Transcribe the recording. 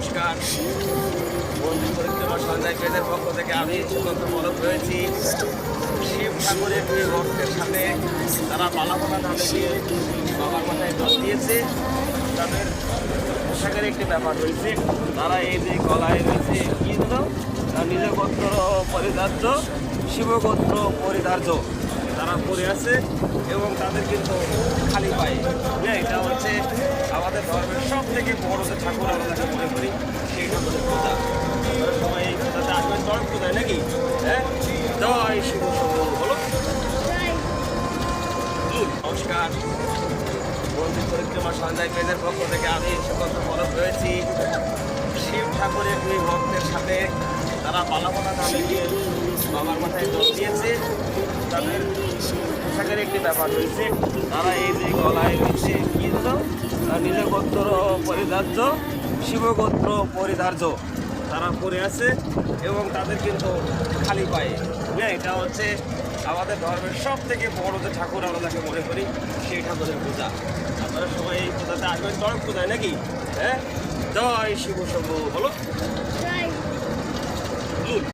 নমস্কার। বন্ধু পরিক্রমা সঞ্জয় পেজের পক্ষ থেকে আমি সুগন্ধ মলক রয়েছি। শিব ঠাকুরের দুই ভক্তের সাথে তারা পালাপালা ধানে দিয়ে বাবার মাথায় জল দিয়েছে। তাদের পোশাকের একটি ব্যাপার রয়েছে। তারা এই যে গলায় রয়েছে কি হলো নিজ গোত্র পরিধার্য, শিবগোত্র পরিধার্য তারা পরে আছে এবং তাদের কিন্তু খালি পায়ে। এটা হচ্ছে আমাদের ধর্মের সব থেকে বড় যে ঠাকুর আমরা যাকে মনে করি সেই ঠাকুরের পূজা। আপনারা সবাই এই পূজাতে আসবেন, চরক পূজায় নাকি? হ্যাঁ, জয় শিব শম্ভু বলো। নমস্কার। বন্ধু পরিক্রমা সঞ্জয় পেজের পক্ষ থেকে আমি সুগন্ধ মলক রয়েছি। শিব ঠাকুরের দুই ভক্তের সাথে তারা পালাপালা ধানে দিয়ে বাবার মাথায় জল দিয়েছে। তাদের পোশাকের একটি ব্যাপার রয়েছে। তারা এই যে গলায় রয়েছে কি হলো নিজ গোত্র পরিধার্য, শিবগোত্র পরিধার্য তারা পরে আছে এবং তাদের কিন্তু খালি পায়ে। এটা হচ্ছে আমাদের ধর্মের সব থেকে বড় যে ঠাকুর আমরা যাকে মনে করি সেই ঠাকুরের পূজা। আপনারা সবাই এই পূজাতে আসবেন, চরক পূজায় নাকি? হ্যাঁ, জয় শিব শম্ভু বলো।